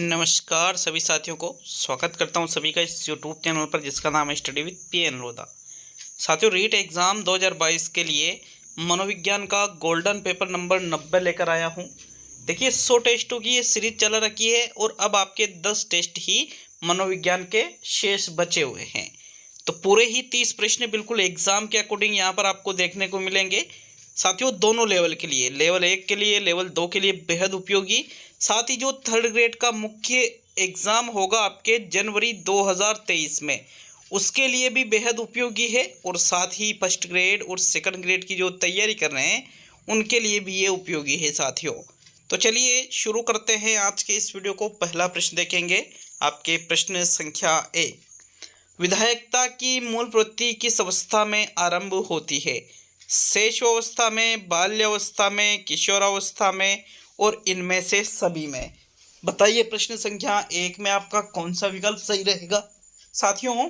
नमस्कार सभी साथियों को स्वागत करता हूं सभी का इस यूट्यूब चैनल पर जिसका नाम है स्टडी विद पीएन लोधा। साथियों, रीट एग्ज़ाम 2022 के लिए मनोविज्ञान का गोल्डन पेपर नंबर 90 लेकर आया हूं। देखिए, 100 टेस्टों की ये सीरीज चल रखी है और अब आपके 10 टेस्ट ही मनोविज्ञान के शेष बचे हुए हैं। तो पूरे ही 30 प्रश्न बिल्कुल एग्ज़ाम के अकॉर्डिंग यहाँ पर आपको देखने को मिलेंगे। साथियों, दोनों लेवल के लिए, लेवल 1 के लिए, लेवल 2 के लिए बेहद उपयोगी। साथ ही जो थर्ड ग्रेड का मुख्य एग्ज़ाम होगा आपके जनवरी 2023 में, उसके लिए भी बेहद उपयोगी है। और साथ ही फर्स्ट ग्रेड और सेकंड ग्रेड की जो तैयारी कर रहे हैं उनके लिए भी ये उपयोगी है साथियों। तो चलिए शुरू करते हैं आज के इस वीडियो को। पहला प्रश्न देखेंगे, आपके प्रश्न संख्या 1। विधायकता की मूल प्रवृत्ति किस अवस्था में आरंभ होती है? शैशवावस्था में, बाल्यावस्था में, किशोरावस्था में और इनमें से सभी में। बताइए प्रश्न संख्या 1 में आपका कौन सा विकल्प सही रहेगा? साथियों,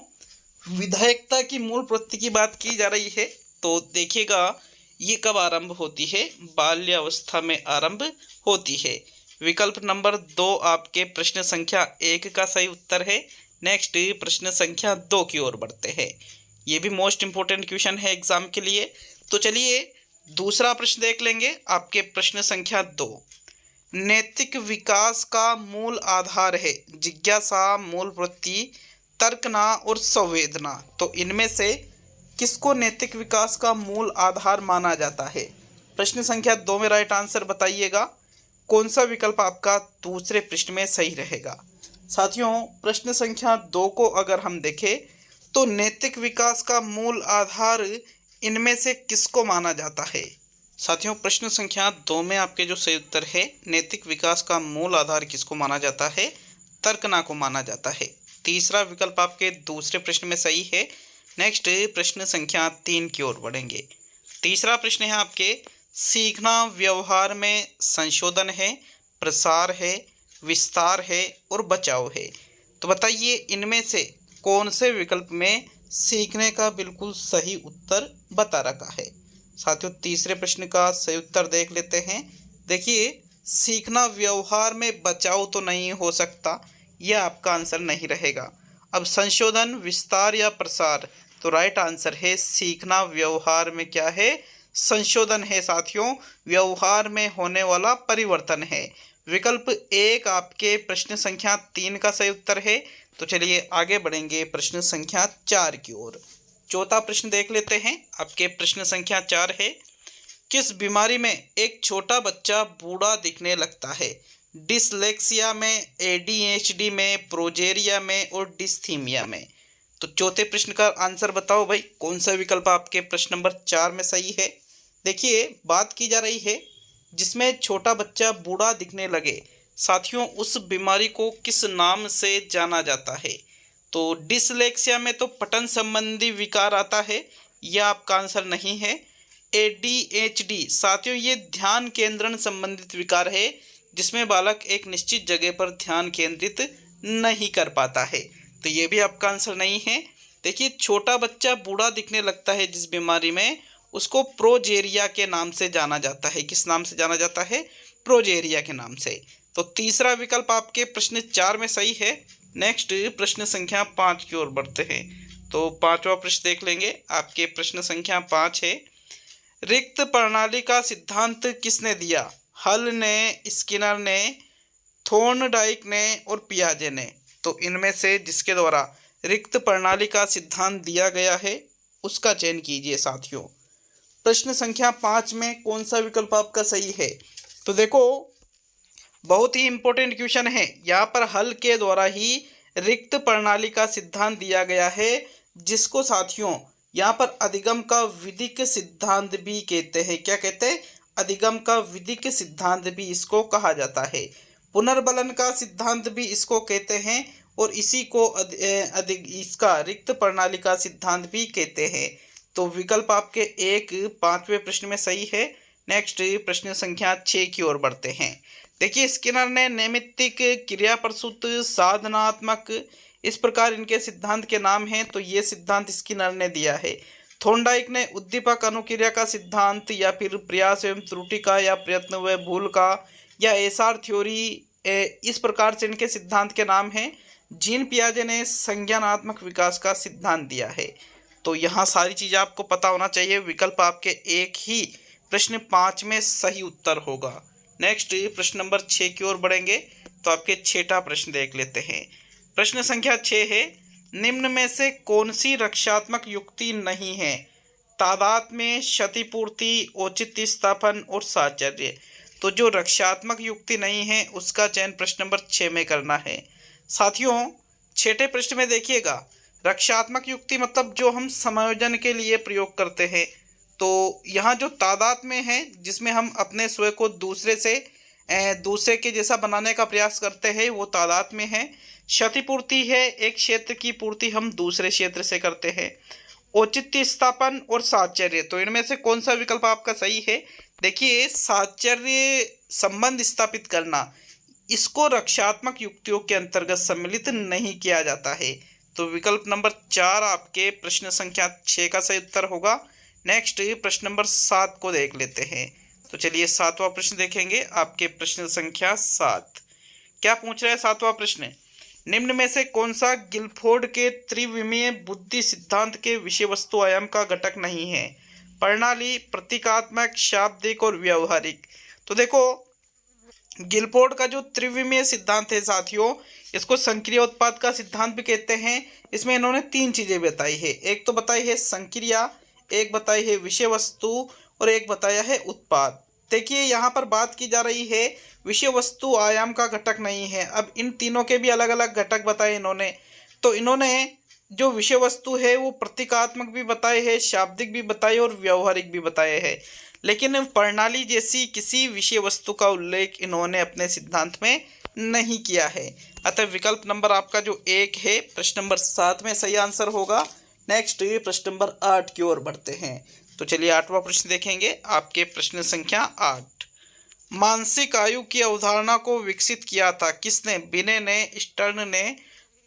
विधायकता की मूल प्रवृत्ति की बात की जा रही है तो देखिएगा ये कब आरंभ होती है? बाल्यावस्था में आरंभ होती है। विकल्प नंबर 2 आपके प्रश्न संख्या 1 का सही उत्तर है। नेक्स्ट प्रश्न संख्या 2 की ओर बढ़ते हैं। ये भी मोस्ट इंपॉर्टेंट क्वेश्चन है एग्जाम के लिए। तो चलिए दूसरा प्रश्न देख लेंगे, आपके प्रश्न संख्या 2। नैतिक विकास का मूल आधार है जिज्ञासा, मूल वृत्ति, तर्कना और संवेदना। तो इनमें से किसको नैतिक विकास का मूल आधार माना जाता है? प्रश्न संख्या 2 में राइट आंसर बताइएगा। कौन सा विकल्प आपका दूसरे प्रश्न में सही रहेगा? साथियों, प्रश्न संख्या 2 को अगर हम देखें तो नैतिक विकास का मूल आधार इनमें से किसको माना जाता है? साथियों, प्रश्न संख्या 2 में आपके जो सही उत्तर है, नैतिक विकास का मूल आधार किसको माना जाता है? तर्कना को माना जाता है। तीसरा विकल्प आपके दूसरे प्रश्न में सही है। नेक्स्ट प्रश्न संख्या 3 की ओर बढ़ेंगे। तीसरा प्रश्न है आपके, सीखना व्यवहार में संशोधन है, प्रसार है, विस्तार है और बचाव है। तो बताइए इनमें से कौन से विकल्प में सीखने का बिल्कुल सही उत्तर बता रखा है? साथियों, तीसरे प्रश्न का सही उत्तर देख लेते हैं। देखिए, सीखना व्यवहार में बचाव तो नहीं हो सकता, यह आपका आंसर नहीं रहेगा। अब संशोधन, विस्तार या प्रसार, तो राइट आंसर है सीखना व्यवहार में क्या है? संशोधन है साथियों, व्यवहार में होने वाला परिवर्तन है। विकल्प 1 आपके प्रश्न संख्या 3 का सही उत्तर है। तो चलिए आगे बढ़ेंगे प्रश्न संख्या 4 की ओर। चौथा प्रश्न देख लेते हैं, आपके प्रश्न संख्या 4 है, किस बीमारी में एक छोटा बच्चा बूढ़ा दिखने लगता है? डिसलेक्सिया में, एडीएचडी में, प्रोजेरिया में और डिस्थीमिया में। तो चौथे प्रश्न का आंसर बताओ भाई, कौन सा विकल्प आपके प्रश्न नंबर 4 में सही है? देखिए, बात की जा रही है जिसमें छोटा बच्चा बूढ़ा दिखने लगे। साथियों, उस बीमारी को किस नाम से जाना जाता है? तो डिसलेक्सिया में तो पठन संबंधी विकार आता है, यह आपका आंसर नहीं है। एडीएचडी साथियों, ये ध्यान केंद्रण संबंधित विकार है जिसमें बालक एक निश्चित जगह पर ध्यान केंद्रित नहीं कर पाता है, तो ये भी आपका आंसर नहीं है। देखिए, छोटा बच्चा बूढ़ा दिखने लगता है जिस बीमारी में, उसको प्रोजेरिया के नाम से जाना जाता है। किस नाम से जाना जाता है? प्रोजेरिया के नाम से। तो तीसरा विकल्प आपके प्रश्न 4 में सही है। नेक्स्ट प्रश्न संख्या 5 की ओर बढ़ते हैं। तो पांचवा प्रश्न देख लेंगे, आपके प्रश्न संख्या 5 है, रिक्त प्रणाली का सिद्धांत किसने दिया? हल ने, स्किनर ने, थॉर्नडाइक ने और पियाजे ने। तो इनमें से जिसके द्वारा रिक्त प्रणाली का सिद्धांत दिया गया है उसका चयन कीजिए साथियों। प्रश्न संख्या 5 में कौन सा विकल्प आपका सही है? तो देखो, बहुत ही इंपॉर्टेंट क्वेश्चन है। यहाँ पर हल के द्वारा ही रिक्त प्रणाली का सिद्धांत दिया गया है, जिसको साथियों यहाँ पर अधिगम का विधिक सिद्धांत भी कहते हैं। क्या कहते हैं? अधिगम का विधिक सिद्धांत भी इसको कहा जाता है। पुनर्बलन का सिद्धांत भी इसको कहते हैं और इसी को इसका रिक्त प्रणाली का सिद्धांत भी कहते हैं। तो विकल्प आपके 1 5वें प्रश्न में सही है। नेक्स्ट प्रश्न संख्या 6 की ओर बढ़ते हैं। देखिए, स्किनर ने नैमित्तिक, क्रिया प्रसूत, साधनात्मक, इस प्रकार इनके सिद्धांत के नाम हैं। तो ये सिद्धांत स्किनर ने दिया है। थॉर्नडाइक ने उद्दीपक अनुक्रिया का सिद्धांत, या फिर प्रयास एवं त्रुटि का, या प्रयत्न व भूल का, या एसआर थ्योरी इस प्रकार से इनके सिद्धांत के नाम हैं। जीन पियाजे ने संज्ञानात्मक विकास का सिद्धांत दिया है। तो यहाँ सारी चीज़ें आपको पता होना चाहिए। विकल्प आपके एक ही प्रश्न 5 में सही उत्तर होगा। नेक्स्ट प्रश्न नंबर 6 की ओर बढ़ेंगे। तो आपके छठा प्रश्न देख लेते हैं। प्रश्न संख्या 6 है, निम्न में से कौन सी रक्षात्मक युक्ति नहीं है? तादाद में, क्षतिपूर्ति, औचित्य स्थापन और साहचर्य। तो जो रक्षात्मक युक्ति नहीं है उसका चयन प्रश्न नंबर 6 में करना है। साथियों, छठे प्रश्न में देखिएगा, रक्षात्मक युक्ति मतलब जो हम समायोजन के लिए प्रयोग करते हैं। तो यहाँ जो तादाद में है, जिसमें हम अपने स्वयं को दूसरे के जैसा बनाने का प्रयास करते हैं, वो तादाद में है। क्षतिपूर्ति है, एक क्षेत्र की पूर्ति हम दूसरे क्षेत्र से करते हैं। औचित्य स्थापन और साहचर्य, तो इनमें से कौन सा विकल्प आपका सही है? देखिए, साहचर्य संबंध स्थापित करना, इसको रक्षात्मक युक्तियों के अंतर्गत सम्मिलित नहीं किया जाता है। तो विकल्प नंबर 4 आपके प्रश्न संख्या 6 का सही उत्तर होगा। नेक्स्ट प्रश्न नंबर 7 को देख लेते हैं। तो चलिए 7वां प्रश्न देखेंगे। आपके प्रश्न संख्या 7 क्या पूछ रहा है? 7वां प्रश्न, निम्न में से कौन सा गिलफोर्ड के त्रिविमीय बुद्धि सिद्धांत के विषय वस्तु आयाम का घटक नहीं है? प्रणाली, प्रतीकात्मक, शाब्दिक और व्यावहारिक। तो देखो, गिलफोर्ड का जो त्रिविमीय सिद्धांत है साथियों, इसको संक्रिया उत्पाद का सिद्धांत भी कहते हैं। इसमें इन्होंने 3 चीजें बताई है। एक तो बताई है संक्रिया, एक बताई है विषय वस्तु और एक बताया है उत्पाद। देखिए, यहाँ पर बात की जा रही है विषय वस्तु आयाम का घटक नहीं है। अब इन तीनों के भी अलग अलग घटक बताए इन्होंने। तो इन्होंने जो विषय वस्तु है वो प्रतीकात्मक भी बताए है, शाब्दिक भी बताए और व्यवहारिक भी बताए हैं। लेकिन प्रणाली जैसी किसी विषय वस्तु का उल्लेख इन्होंने अपने सिद्धांत में नहीं किया है। अतः विकल्प नंबर आपका जो 1 है प्रश्न नंबर 7 में सही आंसर होगा। नेक्स्ट प्रश्न नंबर 8 की ओर बढ़ते हैं। तो चलिए 8वां प्रश्न देखेंगे। आपके प्रश्न संख्या 8, मानसिक आयु की अवधारणा को विकसित किया था किसने? बिने ने, स्टर्न ने,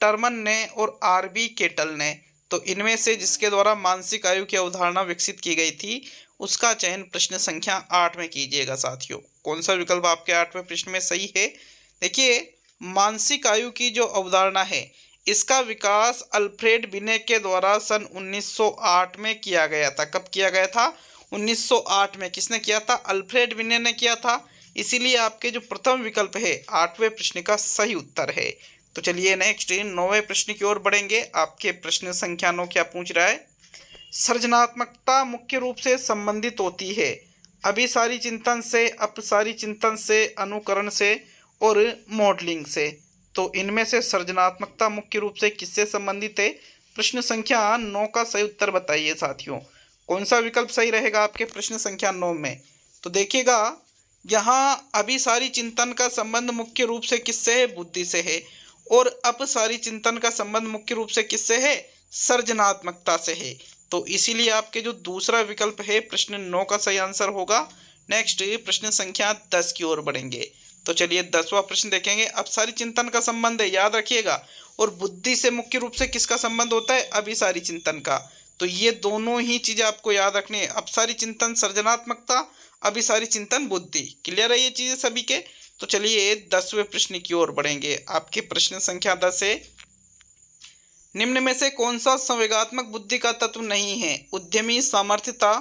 टर्मन ने और आरबी केटल ने। तो इनमें से जिसके द्वारा मानसिक आयु की अवधारणा विकसित की गई थी उसका चयन प्रश्न संख्या 8 में कीजिएगा। साथियों, कौन सा विकल्प आपके 8वें प्रश्न में सही है? देखिए, मानसिक आयु की जो अवधारणा है इसका विकास अल्फ्रेड बिने के द्वारा सन 1908 में किया गया था। कब किया गया था? 1908 में। किसने किया था? अल्फ्रेड बिने ने किया था। इसीलिए आपके जो प्रथम विकल्प है 8वें प्रश्न का सही उत्तर है। तो चलिए नेक्स्ट 9वें प्रश्न की ओर बढ़ेंगे। आपके प्रश्न संख्या 9 क्या पूछ रहा है? सृजनात्मकता मुख्य रूप से संबंधित होती है अभिसारी चिंतन से, अपसारी चिंतन से, अनुकरण से और मॉडलिंग से। तो इनमें से सृजनात्मकता मुख्य रूप से किससे संबंधित है? प्रश्न संख्या 9 का सही उत्तर बताइए साथियों। कौन सा विकल्प सही रहेगा आपके प्रश्न संख्या 9 में? तो देखिएगा, यहाँ अभिसारी चिंतन का संबंध मुख्य रूप से किससे है? बुद्धि से है। और अपसारी चिंतन का संबंध मुख्य रूप से किससे है? सृजनात्मकता से है। तो इसीलिए आपके जो दूसरा विकल्प है प्रश्न 9 का सही आंसर होगा। नेक्स्ट प्रश्न संख्या 10 की ओर बढ़ेंगे। तो चलिए 10वां प्रश्न देखेंगे। अपसारी चिंतन का संबंध है, याद रखिएगा। और बुद्धि से मुख्य रूप से किसका संबंध होता है? अभिसारी चिंतन का। तो ये दोनों ही चीजें आपको याद रखनी है। अपसारी चिंतन सृजनात्मकता, अभिसारी चिंतन बुद्धि। क्लियर है ये चीजें सभी के? तो चलिए 10वें प्रश्न की ओर बढ़ेंगे। आपके प्रश्न संख्या 10 है, निम्न में से कौन सा संवेगात्मक बुद्धि का तत्व नहीं है? उद्यमी, सामर्थ्यता,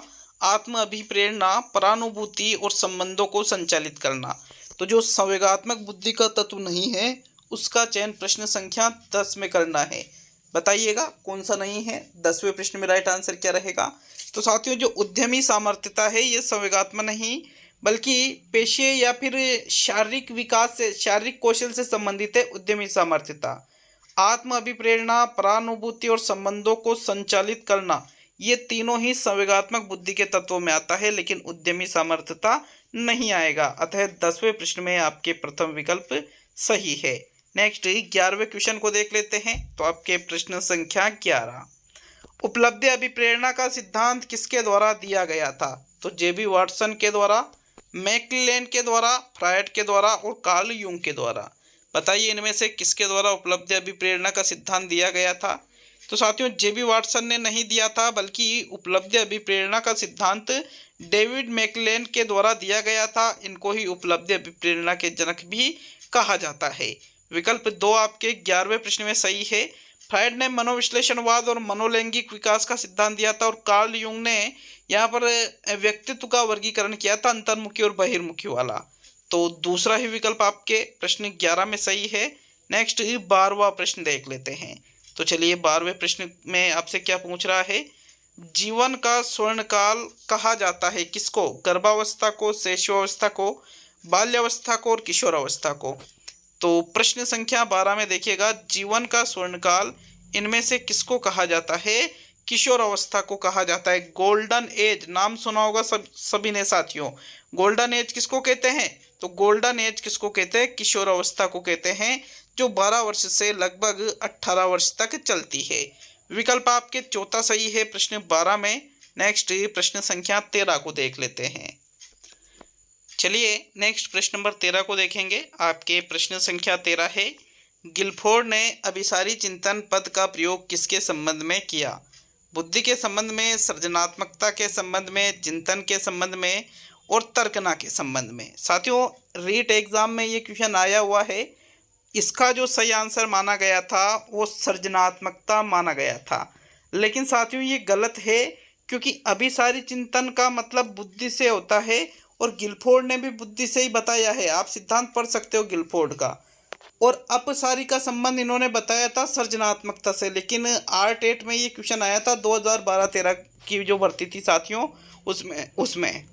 आत्म अभिप्रेरणा, परानुभूति और संबंधों को संचालित करना। तो जो संवेगात्मक बुद्धि का तत्व नहीं है उसका चयन प्रश्न संख्या 10 में करना है। बताइएगा कौन सा नहीं है? 10वें प्रश्न में राइट आंसर क्या रहेगा? तो साथियों, जो उद्यमी सामर्थ्यता है ये संवेगात्मक नहीं बल्कि पेशे या फिर शारीरिक विकास से, शारीरिक कौशल से संबंधित है उद्यमी सामर्थ्यता। आत्म अभिप्रेरणा, परानुभूति और संबंधों को संचालित करना, ये तीनों ही संवेगात्मक बुद्धि के तत्वों में आता है, लेकिन उद्यमी सामर्थ्यता नहीं आएगा। अतः 10वें प्रश्न में आपके प्रथम विकल्प सही है। नेक्स्ट 11वें क्वेश्चन को देख लेते हैं। तो आपके प्रश्न संख्या 11, उपलब्धि अभिप्रेरणा का सिद्धांत किसके द्वारा दिया गया था? तो जेबी वाटसन के द्वारा, मैक्लेन के द्वारा, फ्रायड के द्वारा और कार्ल यूंग के द्वारा। बताइए इनमें से किसके द्वारा उपलब्धि अभिप्रेरणा का सिद्धांत दिया गया था? तो साथियों, जेबी वाटसन ने नहीं दिया था बल्कि उपलब्धि अभिप्रेरणा का सिद्धांत डेविड मैक्लेन के द्वारा दिया गया था। इनको ही उपलब्धि अभिप्रेरणा के जनक भी कहा जाता है। विकल्प 2 आपके 11वें प्रश्न में सही है। फ्रायड ने मनोविश्लेषणवाद और मनोलैंगिक विकास का सिद्धांत दिया था और कार्ल यूंग ने यहाँ पर व्यक्तित्व का वर्गीकरण किया था अंतर्मुखी और बहिर्मुखी वाला। तो दूसरा ही विकल्प आपके प्रश्न 11 में सही है। नेक्स्ट 12वां प्रश्न देख लेते हैं। तो चलिए 12वें प्रश्न में आपसे क्या पूछ रहा है। जीवन का स्वर्णकाल कहा जाता है किसको? गर्भावस्था को, शैशवावस्था को, बाल्यावस्था को और किशोरावस्था को। तो प्रश्न संख्या 12 में देखिएगा, जीवन का स्वर्णकाल इनमें से किसको कहा जाता है? किशोर अवस्था को कहा जाता है। गोल्डन एज नाम सुना होगा सभी ने साथियों। गोल्डन एज किसको कहते हैं? तो गोल्डन एज किसको कहते हैं? किशोर अवस्था को कहते हैं, जो 12 वर्ष से लगभग 18 वर्ष तक चलती है। विकल्प आपके चौथा सही है प्रश्न 12 में। नेक्स्ट प्रश्न संख्या 13 को देख लेते हैं। चलिए नेक्स्ट प्रश्न नंबर 13 को देखेंगे। आपके प्रश्न संख्या 13 है, गिलफोर्ड ने अभिसारी चिंतन पद का प्रयोग किसके संबंध में किया? बुद्धि के संबंध में, सृजनात्मकता के संबंध में, चिंतन के संबंध में और तर्कना के संबंध में। साथियों रीट एग्जाम में ये क्वेश्चन आया हुआ है। इसका जो सही आंसर माना गया था वो सृजनात्मकता माना गया था, लेकिन साथियों ये गलत है, क्योंकि अभिसारी चिंतन का मतलब बुद्धि से होता है और गिलफोर्ड ने भी बुद्धि से ही बताया है। आप सिद्धांत पढ़ सकते हो गिलफोर्ड का। और अपसारी का संबंध इन्होंने बताया था सृजनात्मकता से, लेकिन आर्ट 8 में ये क्वेश्चन आया था 2012-13 की जो भर्ती थी साथियों, उसमें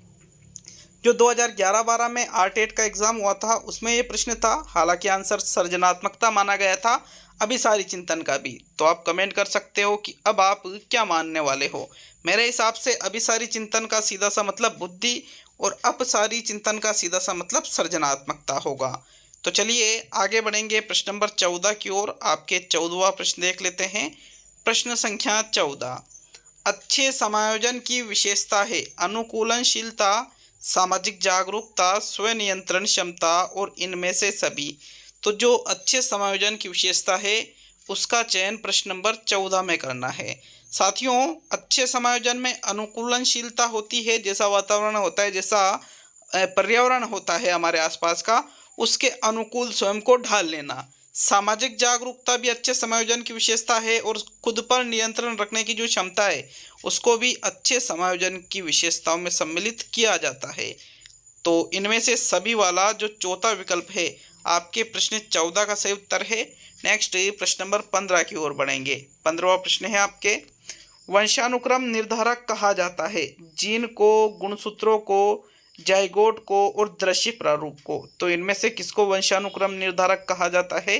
जो 2011-12 में आर्ट 8 का एग्जाम हुआ था उसमें ये प्रश्न था। हालांकि आंसर सृजनात्मकता माना गया था, अभिसारी चिंतन का भी। तो आप कमेंट कर सकते हो कि अब आप क्या मानने वाले हो। मेरे हिसाब से अभिसारी चिंतन का सीधा सा मतलब बुद्धि और अपसारी चिंतन का सीधा सा मतलब सृजनात्मकता होगा। तो चलिए आगे बढ़ेंगे प्रश्न नंबर 14 की ओर। आपके 14वां प्रश्न देख लेते हैं। प्रश्न संख्या 14, अच्छे समायोजन की विशेषता है अनुकूलनशीलता, सामाजिक जागरूकता, स्वनियंत्रण क्षमता और इनमें से सभी। तो जो अच्छे समायोजन की विशेषता है उसका चयन प्रश्न नंबर 14 में करना है। साथियों अच्छे समायोजन में अनुकूलनशीलता होती है, जैसा वातावरण होता है, जैसा पर्यावरण होता है हमारे आसपास का, उसके अनुकूल स्वयं को ढाल लेना। सामाजिक जागरूकता भी अच्छे समायोजन की विशेषता है और खुद पर नियंत्रण रखने की जो क्षमता है उसको भी अच्छे समायोजन की विशेषताओं में सम्मिलित किया जाता है। तो इनमें से सभी वाला जो चौथा विकल्प है आपके प्रश्न 14 का सही उत्तर है। नेक्स्ट प्रश्न नंबर 15 की ओर बढ़ेंगे। 15वां प्रश्न है आपके, वंशानुक्रम निर्धारक कहा जाता है जीन को, गुणसूत्रों को, जाइगोट को और दृश्य प्रारूप को। तो इनमें से किसको वंशानुक्रम निर्धारक कहा जाता है?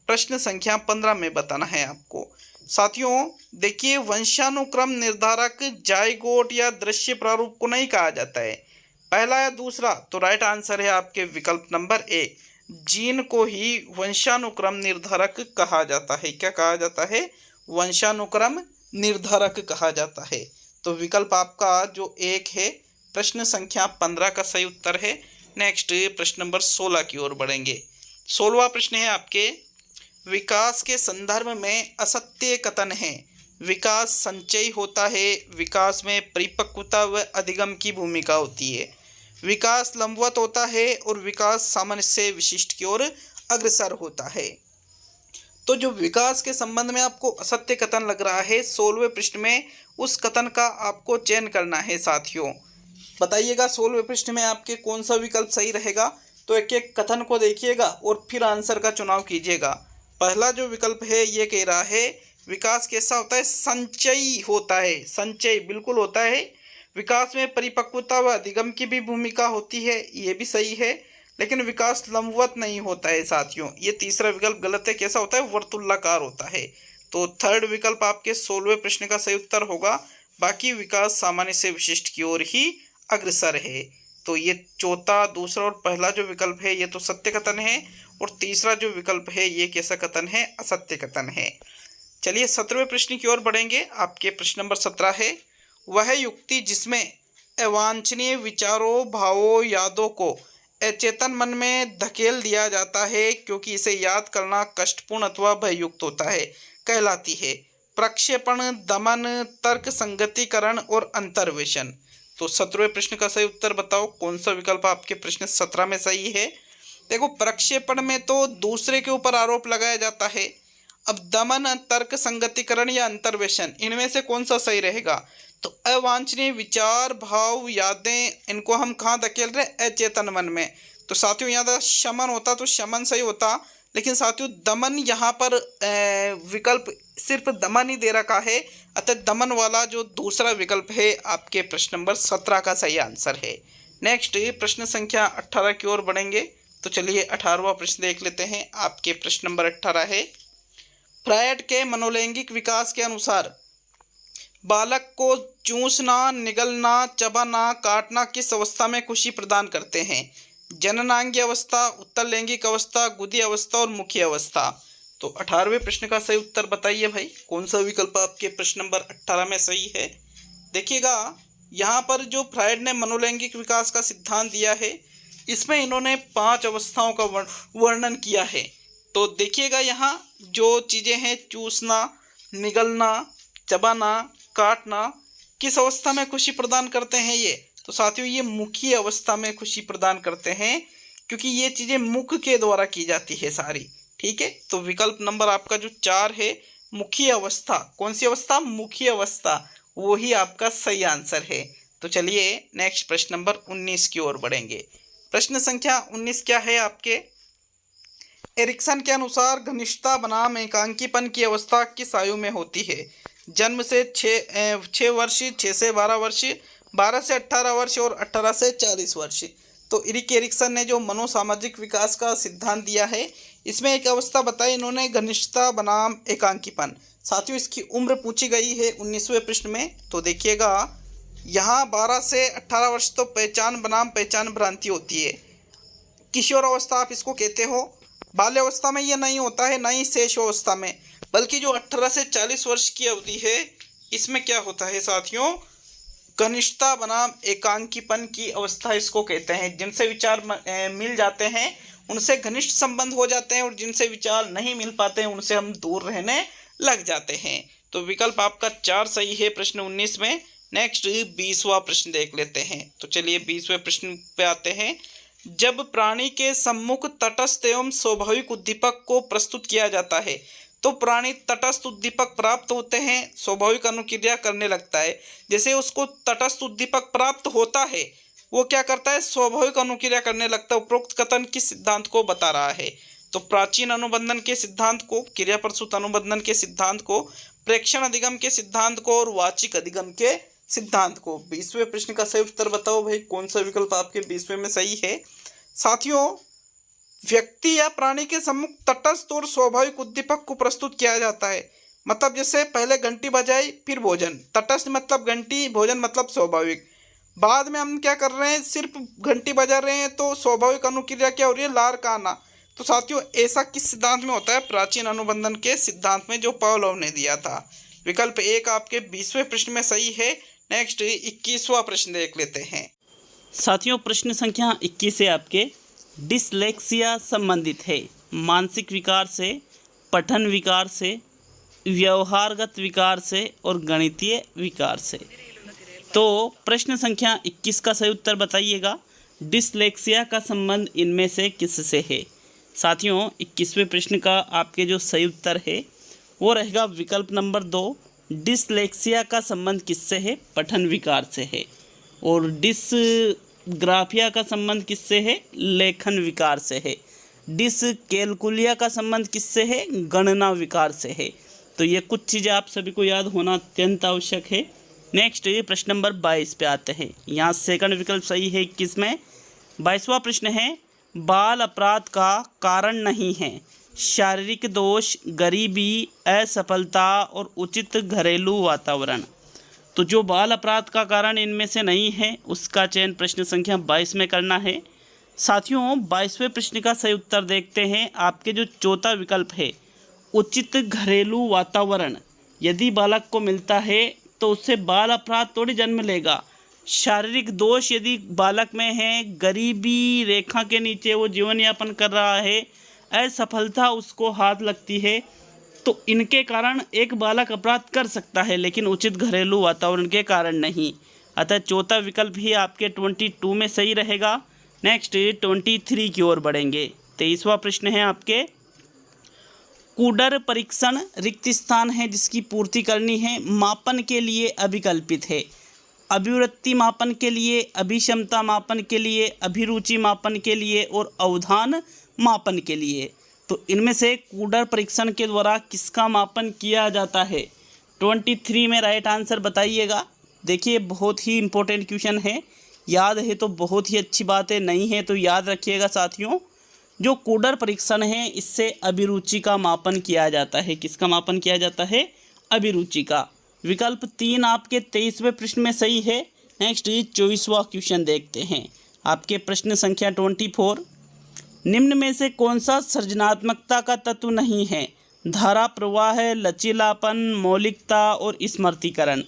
प्रश्न संख्या 15 में बताना है आपको। साथियों देखिए वंशानुक्रम निर्धारक जाइगोट या दृश्य प्रारूप को नहीं कहा जाता है, पहला या दूसरा। तो राइट आंसर है आपके विकल्प नंबर 1, जीन को ही वंशानुक्रम निर्धारक कहा जाता है। क्या कहा जाता है? वंशानुक्रम निर्धारक कहा जाता है। तो विकल्प आपका जो 1 है प्रश्न संख्या 15 का सही उत्तर है। नेक्स्ट प्रश्न नंबर 16 की ओर बढ़ेंगे। 16वां प्रश्न है आपके, विकास के संदर्भ में असत्य कथन है विकास संचयी होता है, विकास में परिपक्वता व अधिगम की भूमिका होती है, विकास लंबवत होता है और विकास सामान्य से विशिष्ट की ओर अग्रसर होता है। तो जो विकास के संबंध में आपको असत्य कथन लग रहा है 16वें प्रश्न में, उस कथन का आपको चयन करना है। साथियों बताइएगा 16वें प्रश्न में आपके कौन सा विकल्प सही रहेगा। तो एक एक कथन को देखिएगा और फिर आंसर का चुनाव कीजिएगा। पहला जो विकल्प है ये कह रहा है विकास कैसा होता है? संचयी होता है। संचयी बिल्कुल होता है। विकास में परिपक्वता व अधिगम की भी भूमिका होती है, ये भी सही है, लेकिन विकास लंबवत नहीं होता है। साथियों ये तीसरा विकल्प गलत है। कैसा होता है? वर्तुलाकार होता है। तो थर्ड विकल्प आपके 16वें प्रश्न का सही उत्तर होगा। बाकी विकास सामान्य से विशिष्ट की ओर ही अग्रसर है। तो ये चौथा, दूसरा और पहला जो विकल्प है ये तो सत्य कथन है, और तीसरा जो विकल्प है ये कैसा कथन है? असत्य कथन है। चलिए 17वें प्रश्न की ओर बढ़ेंगे। आपके प्रश्न नंबर 17 है, वह युक्ति जिसमें अवांछनीय विचारों, भावों, यादों को अचेतन मन में धकेल दिया जाता है क्योंकि इसे याद करना कष्टपूर्ण अथवा भययुक्त होता है, कहलाती है प्रक्षेपण, दमन, तर्क संगतिकरण और अंतर्वेशन। तो 17वें प्रश्न का सही उत्तर बताओ, कौन सा विकल्प आपके प्रश्न 17 में सही है? देखो प्रक्षेपण में तो दूसरे के ऊपर आरोप लगाया जाता है। अब दमन, तर्क संगतिकरण या अंतर्वेशन, इनमें से कौन सा सही रहेगा? तो अवांछनीय विचार, भाव, यादें, इनको हम कहाँ धकेल रहे? अचेतन मन में। तो साथियों यहाँ शमन होता तो शमन सही होता, लेकिन साथियों दमन यहाँ पर विकल्प सिर्फ दमन ही दे रखा है, अतः दमन वाला जो दूसरा विकल्प है आपके प्रश्न नंबर 17 का सही आंसर है। नेक्स्ट प्रश्न संख्या 18 की ओर बढ़ेंगे। तो चलिए 18वां प्रश्न देख लेते हैं। आपके प्रश्न नंबर 18 है, फ्रायड के मनोलैंगिक विकास के अनुसार बालक को चूसना, निगलना, चबाना, काटना किस अवस्था में खुशी प्रदान करते हैं? जननांगीय अवस्था, उत्तर लैंगिक अवस्था, गुदी अवस्था और मुखी अवस्था। तो 18वें प्रश्न का सही उत्तर बताइए भाई, कौन सा विकल्प आपके प्रश्न नंबर 18 में सही है? देखिएगा यहाँ पर जो फ्रायड ने मनोलैंगिक विकास का सिद्धांत दिया है, इसमें इन्होंने 5 अवस्थाओं का वर्णन किया है। तो देखिएगा यहाँ जो चीज़ें हैं, चूसना, निगलना, चबाना, काटना, किस अवस्था में खुशी प्रदान करते हैं ये? तो साथियों ये मुखी अवस्था में खुशी प्रदान करते हैं, क्योंकि ये चीज़ें मुख के द्वारा की जाती है सारी। ठीक है, तो विकल्प नंबर आपका जो 4 है, मुखी अवस्था, कौन सी अवस्था? मुखी अवस्था, वो ही आपका सही आंसर है। तो चलिए नेक्स्ट प्रश्न नंबर 19 की ओर बढ़ेंगे। प्रश्न संख्या 19 क्या है आपके? एरिक्सन के अनुसार घनिष्ठता बनाम एकांकीपन की अवस्था किस आयु में होती है? जन्म से 6 वर्ष, 6 से 12 वर्ष, 12 से 18 वर्ष और 18 से 40 वर्ष। तो इरिक एरिक्सन ने जो मनोसामाजिक विकास का सिद्धांत दिया है, इसमें एक अवस्था बताई इन्होंने, घनिष्ठता बनाम एकांकीपन। साथियों इसकी उम्र पूछी गई है 19वें प्रश्न में। तो देखिएगा यहाँ 12 से 18 वर्ष तो पहचान बनाम पहचान भ्रांति होती है। किशोर अवस्था आप इसको कहते हो। बाल्य अवस्था में ये नहीं होता है, ना ही शेष अवस्था में, बल्कि जो 18 से 40 वर्ष की अवधि है, इसमें क्या होता है साथियों? घनिष्ठता बनाम एकांकीपन की अवस्था इसको कहते हैं। जिनसे विचार मिल जाते हैं उनसे घनिष्ठ संबंध हो जाते हैं, और जिनसे विचार नहीं मिल पाते हैं उनसे हम दूर रहने लग जाते हैं। तो विकल्प आपका 4 सही है प्रश्न 19 में। नेक्स्ट 20वां प्रश्न देख लेते हैं। तो चलिए 20वें प्रश्न पे आते हैं। जब प्राणी के सम्मुख तटस्थ एवं स्वाभाविक उद्दीपक को प्रस्तुत किया जाता है, तो प्राणी तटस्थ उद्दीपक प्राप्त होते हैं, स्वाभाविक अनुक्रिया करने लगता है। जैसे उसको तटस्थ उद्दीपक प्राप्त होता है, वो क्या करता है? स्वाभाविक अनुक्रिया करने लगता है। उपरोक्त कथन किस सिद्धांत को बता रहा है? तो प्राचीन अनुबंधन के सिद्धांत को, क्रिया प्रसूत अनुबंधन के सिद्धांत को, प्रेक्षण अधिगम के सिद्धांत को और वाचिक अधिगम के सिद्धांत को। 20वें प्रश्न का सही उत्तर बताओ भाई, कौन सा विकल्प आपके 20वें में सही है? साथियों व्यक्ति या प्राणी के सम्मुख तटस्थ और स्वाभाविक उद्दीपक को प्रस्तुत किया जाता है। मतलब जैसे पहले घंटी बजाई फिर भोजन, तटस्थ मतलब घंटी, भोजन मतलब स्वाभाविक। बाद में हम क्या कर रहे हैं? सिर्फ घंटी बजा रहे हैं, तो स्वाभाविक अनुक्रिया क्या हो रही है? लार का आना। तो साथियों ऐसा किस सिद्धांत में होता है? प्राचीन अनुबंधन के सिद्धांत में, जो पावलोव ने दिया था। विकल्प 1 आपके 20वें प्रश्न में सही है। नेक्स्ट 21वां प्रश्न देख लेते हैं। साथियों प्रश्न संख्या 21 से आपके डिसलेक्सिया संबंधित है मानसिक विकार से, पठन विकार से, व्यवहारगत विकार से और गणितीय विकार से। तो प्रश्न संख्या 21 का सही उत्तर बताइएगा। डिसलेक्सिया का संबंध इनमें से किससे है? साथियों 21वें प्रश्न का आपके जो सही उत्तर है वो रहेगा विकल्प नंबर 2। डिसलेक्सिया का संबंध किससे है? पठन विकार से है। और डिसग्राफिया का संबंध किससे है? लेखन विकार से है। डिसकैलकुलिया का संबंध किससे है? गणना विकार से है। तो ये कुछ चीज़ें आप सभी को याद होना अत्यंत आवश्यक है। नेक्स्ट प्रश्न नंबर 22 पे आते हैं। यहाँ सेकंड विकल्प सही है 21 में। 22वां प्रश्न है, बाल अपराध का कारण नहीं है शारीरिक दोष, गरीबी, असफलता और उचित घरेलू वातावरण। तो जो बाल अपराध का कारण इनमें से नहीं है, उसका चयन प्रश्न संख्या 22 में करना है। साथियों 22वें प्रश्न का सही उत्तर देखते हैं। आपके जो चौथा विकल्प है, उचित घरेलू वातावरण, यदि बालक को मिलता है तो उससे बाल अपराध थोड़ी जन्म लेगा। शारीरिक दोष यदि बालक में है, गरीबी रेखा के नीचे वो जीवन यापन कर रहा है, असफलता उसको हाथ लगती है, तो इनके कारण एक बालक अपराध कर सकता है, लेकिन उचित घरेलू वातावरण के कारण नहीं। अतः चौथा विकल्प ही आपके 22 में सही रहेगा। नेक्स्ट 23 की ओर बढ़ेंगे। 23वां प्रश्न है आपके, कूडर परीक्षण रिक्त स्थान है जिसकी पूर्ति करनी है, मापन के लिए अभिकल्पित है। अभिवृत्ति मापन के लिए, अभिक्षमता मापन के लिए, अभिरुचि मापन के लिए और अवधान मापन के लिए। तो इनमें से कूडर परीक्षण के द्वारा किसका मापन किया जाता है? 23 में राइट आंसर बताइएगा। देखिए बहुत ही इम्पोर्टेंट क्वेश्चन है, याद है तो बहुत ही अच्छी बात है, नहीं है तो याद रखिएगा साथियों। जो कूडर परीक्षण है इससे अभिरुचि का मापन किया जाता है। किसका मापन किया जाता है? अभिरुचि का। विकल्प 3 आपके 23वें प्रश्न में सही है। नेक्स्ट 24वां क्वेश्चन देखते हैं। आपके प्रश्न संख्या 24, निम्न में से कौन सा सृजनात्मकता का तत्व नहीं है? धारा प्रवाह, लचीलापन, मौलिकता और स्मृतिकरण।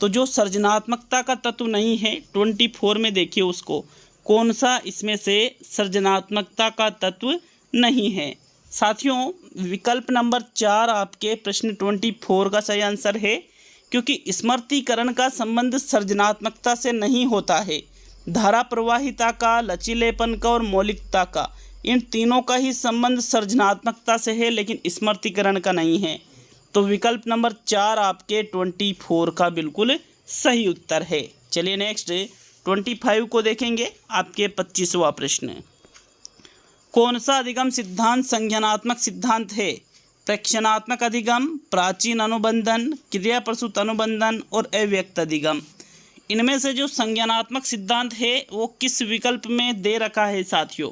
तो जो सृजनात्मकता का तत्व नहीं है 24 में देखिए उसको, कौन सा इसमें से सृजनात्मकता का तत्व नहीं है? साथियों विकल्प नंबर 4 आपके प्रश्न 24 का सही आंसर है, क्योंकि स्मृतिकरण का संबंध सृजनात्मकता से नहीं होता है। धारा प्रवाहिता का, लचीलेपन का और मौलिकता का, इन तीनों का ही संबंध सृजनात्मकता से है, लेकिन स्मृतिकरण का नहीं है। तो विकल्प नंबर 4 आपके 24 का बिल्कुल सही उत्तर है। चलिए नेक्स्ट 25 को देखेंगे। आपके 25वां प्रश्न, कौन सा अधिगम सिद्धांत संज्ञानात्मक सिद्धांत है? प्रेक्षणात्मक अधिगम, प्राचीन अनुबंधन, क्रिया प्रसूत अनुबंधन और अव्यक्त अधिगम। इनमें से जो संज्ञानात्मक सिद्धांत है वो किस विकल्प में दे रखा है साथियों?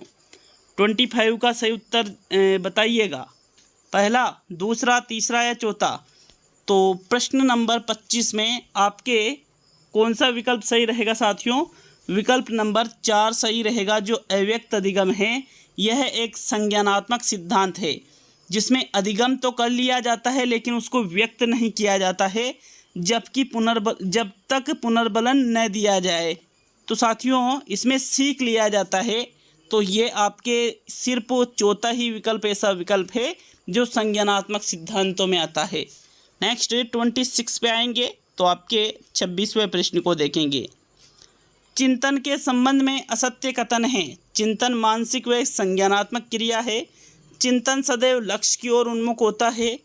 25 का सही उत्तर बताइएगा, पहला, दूसरा, तीसरा या चौथा। तो प्रश्न नंबर 25 में आपके कौन सा विकल्प सही रहेगा साथियों? विकल्प नंबर 4 सही रहेगा। जो अव्यक्त अधिगम है यह एक संज्ञानात्मक सिद्धांत है जिसमें अधिगम तो कर लिया जाता है लेकिन उसको व्यक्त नहीं किया जाता है जब तक पुनर्बलन न दिया जाए। तो साथियों इसमें सीख लिया जाता है। तो ये आपके सिर्फ चौथा ही विकल्प ऐसा विकल्प है जो संज्ञानात्मक सिद्धांतों में आता है। नेक्स्ट 26 पे आएंगे तो आपके 26वें प्रश्न को देखेंगे। चिंतन के संबंध में असत्य कथन है। चिंतन मानसिक व संज्ञानात्मक क्रिया है। चिंतन सदैव लक्ष्य की ओर उन्मुख होता है।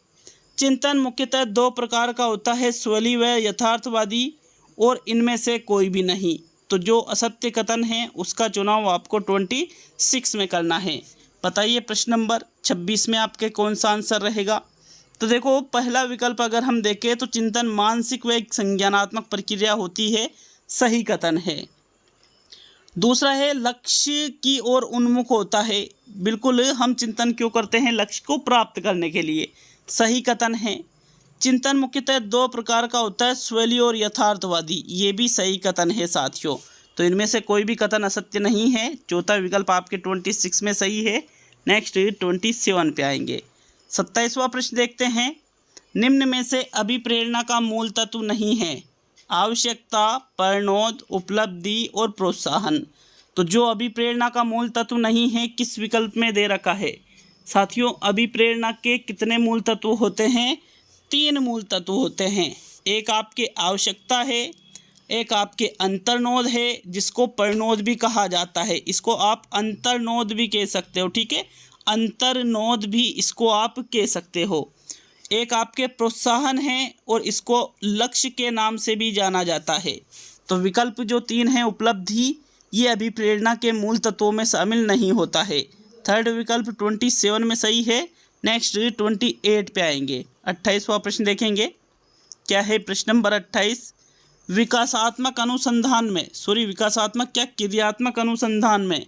चिंतन मुख्यतः 2 प्रकार का होता है, स्वलीय व यथार्थवादी, और इनमें से कोई भी नहीं। तो जो असत्य कथन है उसका चुनाव आपको 26 में करना है। बताइए प्रश्न नंबर 26 में आपके कौन सा आंसर रहेगा? तो देखो पहला विकल्प अगर हम देखें तो चिंतन मानसिक व संज्ञानात्मक प्रक्रिया होती है, सही कथन है। दूसरा है लक्ष्य की ओर उन्मुख होता है। बिल्कुल हम चिंतन क्यों करते हैं? लक्ष्य को प्राप्त करने के लिए, सही कथन है। चिंतन मुख्यतः 2 प्रकार का होता है, स्वलीय और यथार्थवादी, ये भी सही कथन है साथियों। तो इनमें से कोई भी कथन असत्य नहीं है। चौथा विकल्प आपके 26 में सही है। नेक्स्ट 27 पे आएंगे। 27वां प्रश्न देखते हैं। निम्न में से अभिप्रेरणा का मूल तत्व नहीं है? आवश्यकता, परिणोद, उपलब्धि और प्रोत्साहन। तो जो अभिप्रेरणा का मूल तत्व नहीं है किस विकल्प में दे रखा है? साथियों अभिप्रेरणा के कितने मूल तत्व होते हैं? 3 मूल तत्व होते हैं। एक आपके आवश्यकता है, एक आपके अंतर्नोद है जिसको परिणोद भी कहा जाता है, इसको आप अंतर्नोद भी कह सकते हो, ठीक है, अंतर्नोद भी इसको आप कह सकते हो। एक आपके प्रोत्साहन है और इसको लक्ष्य के नाम से भी जाना जाता है। तो विकल्प जो 3 हैं उपलब्धि, ये अभिप्रेरणा के मूल तत्वों में शामिल नहीं होता है। थर्ड विकल्प 27 में सही है। नेक्स्ट 28 पे आएंगे। 28वां प्रश्न देखेंगे। क्या है प्रश्न नंबर 28? विकासात्मक अनुसंधान में क्रियात्मक अनुसंधान में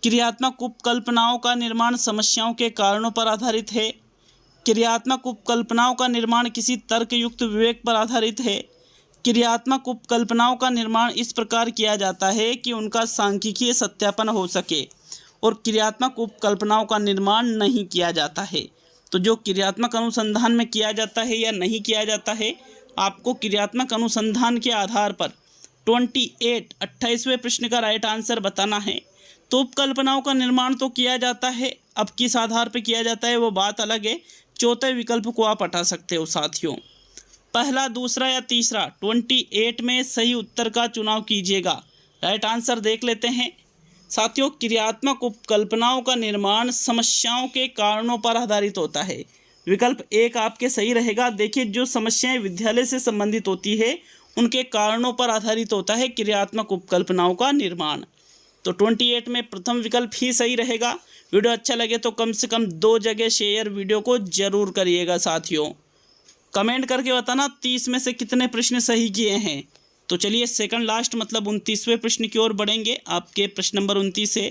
क्रियात्मक उपकल्पनाओं का निर्माण समस्याओं के कारणों पर आधारित है। क्रियात्मक उपकल्पनाओं का निर्माण किसी तर्कयुक्त विवेक पर आधारित है। क्रियात्मक उपकल्पनाओं का निर्माण इस प्रकार किया जाता है कि उनका सांख्यिकीय सत्यापन हो सके, और क्रियात्मक उपकल्पनाओं का निर्माण नहीं किया जाता है। तो जो क्रियात्मक अनुसंधान में किया जाता है या नहीं किया जाता है, आपको क्रियात्मक अनुसंधान के आधार पर 28वें प्रश्न का राइट आंसर बताना है। तो उपकल्पनाओं का निर्माण तो किया जाता है, अब किस आधार पर किया जाता है वो बात अलग है। चौथे विकल्प को आप हटा सकते हो साथियों, पहला, दूसरा या तीसरा। 28 में सही उत्तर का चुनाव कीजिएगा। राइट आंसर देख लेते हैं। साथियों, क्रियात्मक उपकल्पनाओं का निर्माण समस्याओं के कारणों पर आधारित होता है। विकल्प एक आपके सही रहेगा। देखिए, जो समस्याएं विद्यालय से संबंधित होती है उनके कारणों पर आधारित होता है क्रियात्मक उपकल्पनाओं का निर्माण। तो 28 में प्रथम विकल्प ही सही रहेगा। वीडियो अच्छा लगे तो कम से कम 2 जगह शेयर वीडियो को जरूर करिएगा साथियों। कमेंट करके बताना 30 में से कितने प्रश्न सही किए हैं। तो चलिए सेकंड लास्ट मतलब 29वें प्रश्न की ओर बढ़ेंगे। आपके प्रश्न नंबर 29 है,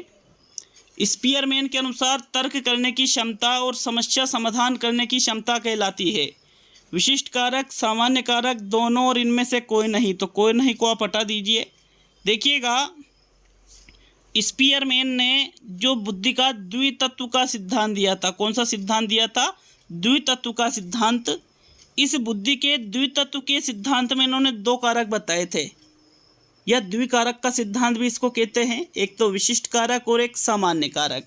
स्पीयरमैन के अनुसार तर्क करने की क्षमता और समस्या समाधान करने की क्षमता कहलाती है विशिष्ट कारक, सामान्य कारक, दोनों और इनमें से कोई नहीं। तो कोई नहीं को आप हटा दीजिए। देखिएगा, स्पीयरमैन ने जो बुद्धि का द्वितत्व का सिद्धांत दिया था, कौन सा सिद्धांत दिया था? द्वितत्व का सिद्धांत। इस बुद्धि के द्वितत्व के सिद्धांत में इन्होंने 2 कारक बताए थे, या द्विकारक का सिद्धांत भी इसको कहते हैं। एक तो विशिष्ट कारक और एक सामान्य कारक।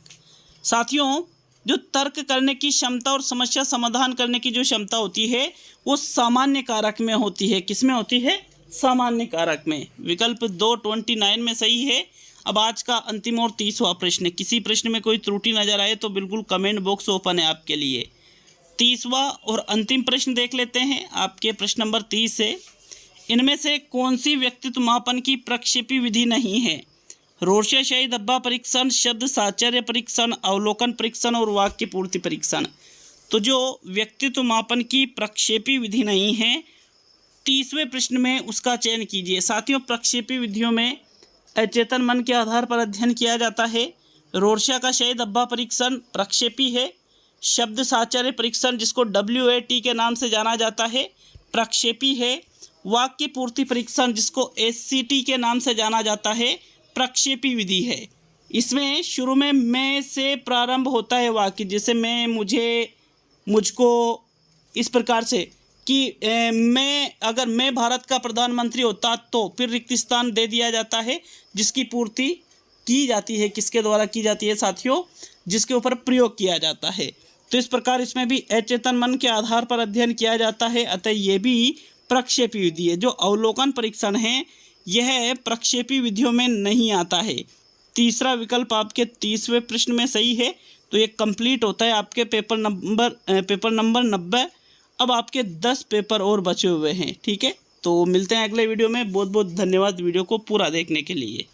साथियों, जो तर्क करने की क्षमता और समस्या समाधान करने की जो क्षमता होती है वो सामान्य कारक में होती है। किस में होती है? सामान्य कारक में। विकल्प 2 29 में सही है। अब आज का अंतिम और 30वां प्रश्न। किसी प्रश्न में कोई त्रुटि नजर आए तो बिल्कुल कमेंट बॉक्स ओपन है आपके लिए। 30वां और अंतिम प्रश्न देख लेते हैं। आपके प्रश्न नंबर 30 है, इनमें से कौन सी व्यक्तित्व मापन की प्रक्षेपी विधि नहीं है? रोर्शे शाही धब्बा परीक्षण, शब्द साहचर्य परीक्षण, अवलोकन परीक्षण और वाक्य पूर्ति परीक्षण। तो जो व्यक्तित्व मापन की प्रक्षेपी विधि नहीं है, 30वें प्रश्न में उसका चयन कीजिए। साथियों, प्रक्षेपी विधियों में अचेतन मन के आधार पर अध्ययन किया जाता है। रोर्शा का शाही धब्बा परीक्षण प्रक्षेपी है। शब्द साहचर्य परीक्षण, जिसको WAT के नाम से जाना जाता है, प्रक्षेपी है। वाक्य पूर्ति परीक्षण, जिसको SCT के नाम से जाना जाता है, प्रक्षेपी विधि है। इसमें शुरू में मैं से प्रारंभ होता है वाक्य, जैसे मैं, मुझे, मुझको, इस प्रकार से कि अगर मैं भारत का प्रधानमंत्री होता तो फिर रिक्त स्थान दे दिया जाता है, जिसकी पूर्ति की जाती है। किसके द्वारा की जाती है साथियों? जिसके ऊपर प्रयोग किया जाता है। तो इस प्रकार इसमें भी अचेतन मन के आधार पर अध्ययन किया जाता है, अतः ये भी प्रक्षेपी विधि है। जो अवलोकन परीक्षण है यह प्रक्षेपी विधियों में नहीं आता है। तीसरा विकल्प आपके 30वें प्रश्न में सही है। तो ये कंप्लीट होता है आपके पेपर नंबर 90। अब आपके 10 पेपर और बचे हुए हैं। ठीक है, तो मिलते हैं अगले वीडियो में। बहुत बहुत धन्यवाद वीडियो को पूरा देखने के लिए।